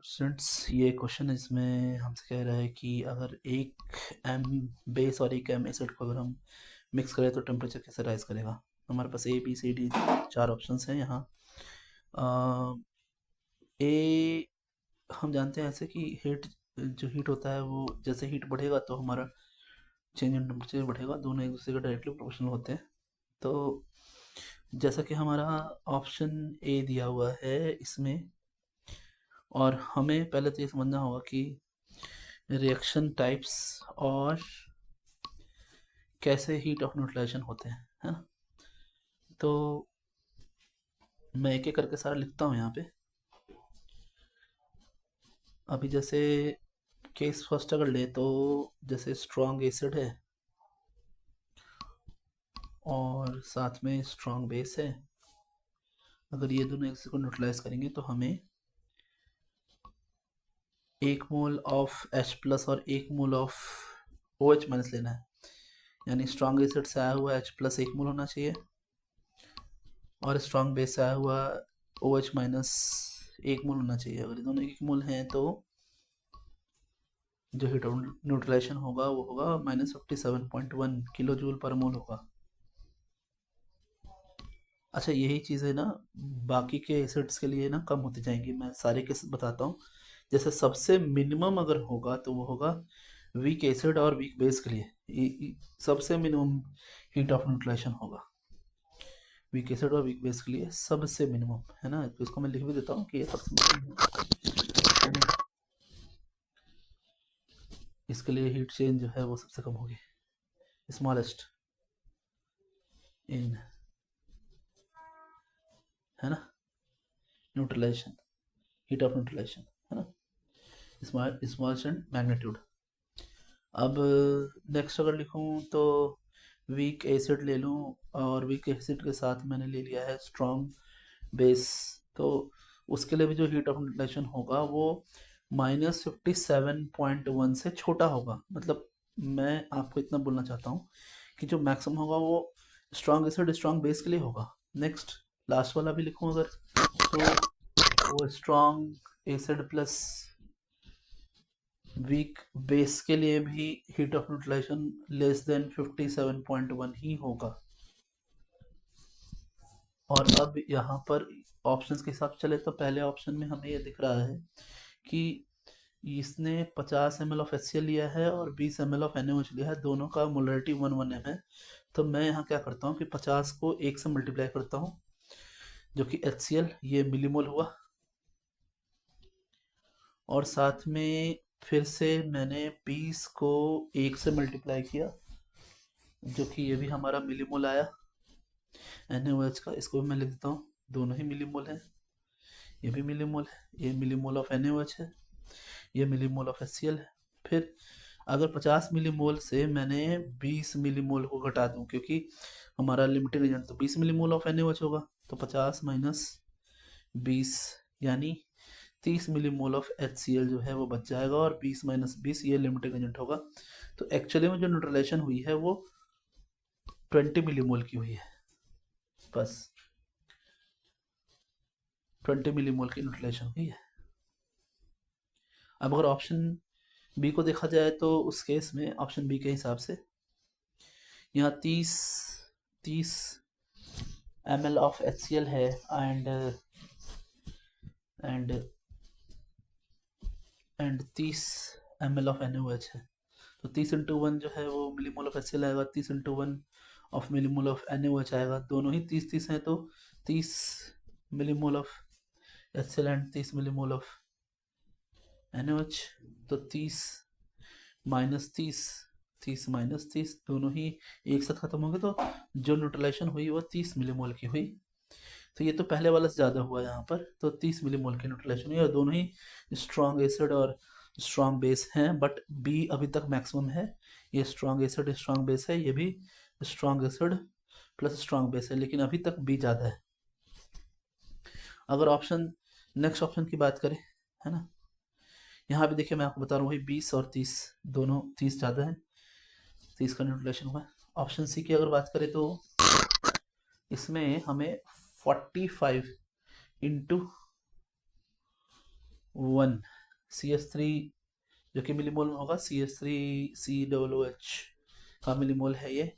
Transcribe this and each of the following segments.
Students, ये question इसमें हमसे कह रहा है कि अगर एक एम बेस और एक एम एसिड को अगर हम मिक्स करें तो टेम्परेचर कैसे राइज करेगा। हमारे पास A B C D 4 options हैं यहाँ। ए हम जानते हैं ऐसे कि हीट जो हीट होता है वो जैसे हीट बढ़ेगा तो हमारा चेंज इन टेम्परेचर बढ़ेगा, दोनों एक दूसरे के डायरेक्टली प्रोपोर्शनल होते हैं। तो जैसा कि हमारा ऑप्शन ए दिया हुआ है इसमें, और हमें पहले तो ये समझना होगा कि रिएक्शन टाइप्स और कैसे हीट ऑफ न्यूट्रलाइजेशन होते हैं, है ना। तो मैं एक एक करके सारा लिखता हूँ यहाँ पे। अभी जैसे केस फर्स्ट अगर ले तो जैसे स्ट्रॉन्ग एसिड है और साथ में स्ट्रॉन्ग बेस है, अगर ये दोनों एक दूसरे को न्यूट्रलाइज करेंगे तो हमें 1 मोल ऑफ H प्लस और 1 मोल ऑफ OH माइनस लेना है। यानी स्ट्रॉन्ग एसिड से आया हुआ H प्लस 1 मोल होना चाहिए और स्ट्रॉन्ग बेस से आया हुआ OH माइनस 1 मोल होना चाहिए। अगर ये दोनों 1 मोल हैं तो जो हीट ऑफ न्यूट्रलाइजेशन होगा वो होगा -57.1 किलो जूल पर मोल होगा। अच्छा, यही चीज़ें ना बाकी के एसिड्स के लिए ना कम होती जाएंगी। मैं सारे केस बताता हूँ। जैसे सबसे मिनिमम अगर होगा तो वो होगा वीक एसिड और वीक बेस के लिए। सबसे मिनिमम हीट ऑफ न्यूट्रलाइजेशन होगा वीक एसिड और वीक बेस के लिए, सबसे मिनिमम, है ना। तो इसको मैं लिख भी देता हूँ कि ये सबसे मिनिमम है। इसके लिए हीट चेंज जो है वो सबसे कम होगी, स्मॉलेस्ट इन, है ना, न्यूट्रलाइजेशन, हीट ऑफ न्यूट्रलाइजेशन, है ना, स्मॉलेस्ट इन मैग्नीट्यूड। अब नेक्स्ट अगर लिखूँ तो वीक एसिड ले लूँ और वीक एसिड के साथ मैंने ले लिया है स्ट्रॉन्ग बेस। तो उसके लिए भी जो हीट ऑफ न्यूट्रलाइजेशन होगा वो -57.1 से छोटा होगा। मतलब मैं आपको इतना बोलना चाहता हूँ कि जो मैक्सिमम होगा वो स्ट्रॉन्ग एसिड स्ट्रॉन्ग बेस के लिए होगा। नेक्स्ट लास्ट वाला भी लिखूँ अगर तो वो strong acid plus weak base के लिए भी heat of neutralisation less than 57.1 ही होगा। और अब यहाँ पर ऑप्शंस के हिसाब से चले तो पहले ऑप्शन में हमें ये दिख रहा है कि इसने 50 ml ऑफ HCl लिया है और 20 ml ऑफ NaOH लिया है, दोनों का मोलरिटी 1 1 है। तो मैं यहाँ क्या करता हूँ कि 50 को 1 से मल्टीप्लाई करता हूँ, जो कि HCl ये मिलीमोल हुआ, और साथ में फिर से मैंने 20 को 1 से मल्टीप्लाई किया, जो कि ये भी हमारा मिलीमोल आया NaOH का। इसको भी मैं लिख देता हूँ, दोनों ही मिलीमोल है, ये भी मिलीमोल है, ये मिलीमोल ऑफ NaOH है, ये मिलीमोल ऑफ HCl है। फिर अगर 50 मिलीमोल से मैंने 20 मिलीमोल को घटा दूं, क्योंकि हमारा लिमिटिंग एजेंट तो 20 मिलीमोल ऑफ NaOH होगा, तो 50 माइनस 20 यानी 30 मिलीमोल ऑफ HCl जो है वो बच जाएगा, और 20 माइनस 20 ये लिमिटिंग एजेंट होगा। तो एक्चुअली में जो न्यूट्रलाइजेशन हुई है वो 20 मिलीमोल की हुई है, बस 20 मिलीमोल की न्यूट्रलाइजेशन हुई है। अब अगर ऑप्शन बी को देखा जाए तो उस केस में ऑप्शन बी के हिसाब से यहाँ 30 ml ऑफ HCl है and and and 30 ml of NaOH है। तो 30 इंटू 1 जो है वो मिलीमोल ऑफ HCl आएगा, 30 into 1 of millimole of NaOH आएगा। दोनों ही 30 हैं तो 30 millimole of HCl and 30 millimole of NaOH। तो 30 माइनस 30, 30 माइनस 30, दोनों ही एक साथ खत्म हो गए, तो जो न्यूट्रलाइजेशन हुई वो 30 मिलीमोल की हुई। तो ये तो पहले वाला से ज़्यादा हुआ यहाँ पर, तो 30 मिलीमोल की न्यूट्रलाइजेशन हुई, और दोनों ही स्ट्रॉन्ग एसिड और स्ट्रॉन्ग बेस हैं। बट बी अभी तक मैक्सिमम है, ये स्ट्रॉन्ग एसिड स्ट्रॉन्ग बेस है, ये भी strong acid plus strong base है, लेकिन अभी तक बी ज़्यादा है। अगर ऑप्शन नेक्स्ट ऑप्शन की बात करें, है ना, यहाँ भी देखिए मैं आपको बता रहा हूँ वही 20 और 30, दोनों 30 ज़्यादा है, 30 का न्यूट्रलाइजेशन हुआ है। ऑप्शन सी की अगर बात करें तो इसमें हमें 45 इंटू 1 CH3 जो कि मिलीमोल में होगा, CH3 COOH का मिलीमोल है ये।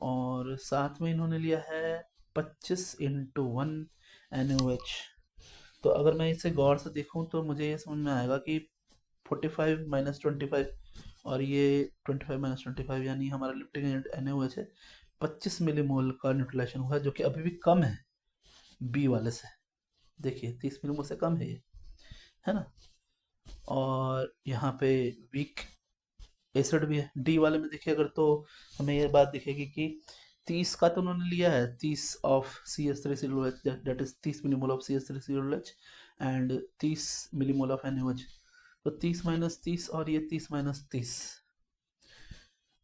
और साथ में इन्होंने लिया है 25 × 1 NaOH। तो अगर मैं इसे गौर से देखूं तो मुझे ये समझ में आएगा कि 45 - 25 और ये 25 - 25 यानी हमारा लिफ्टिंग एजेंट NaOH है, 25 मिलीमोल का न्यूट्रलाइजेशन हुआ है, जो कि अभी भी कम है बी वाले से। देखिए 30 मिलीमोल से कम है ये, है ना। और यहाँ पे वीक एसिड भी है डी वाले में। देखिए अगर तो हमें ये बात दिखेगी कि 30 का तो उन्होंने लिया है, 30 of CH3COOH, that is 30 millimole of CH3COOH and 30 millimole of NaOH। तो 30 - 30 और ये 30 - 30,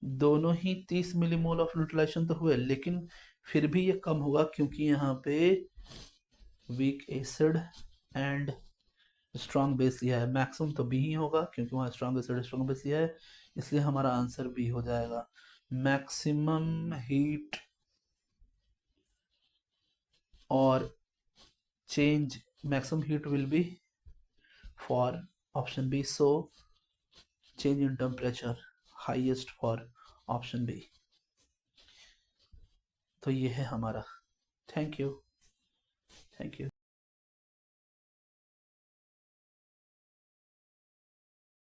दोनों ही 30 मिलीमोल ऑफ न्यूट्रलाइजेशन तो हुए, लेकिन फिर भी ये कम होगा क्योंकि यहाँ पे weak acid and strong base लिया है। मैक्सिमम तो बी ही होगा क्योंकि वहाँ स्ट्रॉन्ग एसिड स्ट्रॉन्ग बेस लिया है, इसलिए हमारा आंसर बी हो जाएगा। मैक्सिमम हीट और change, maximum heat will be for option B, so change in temperature highest for option B। तो ये है हमारा। Thank you.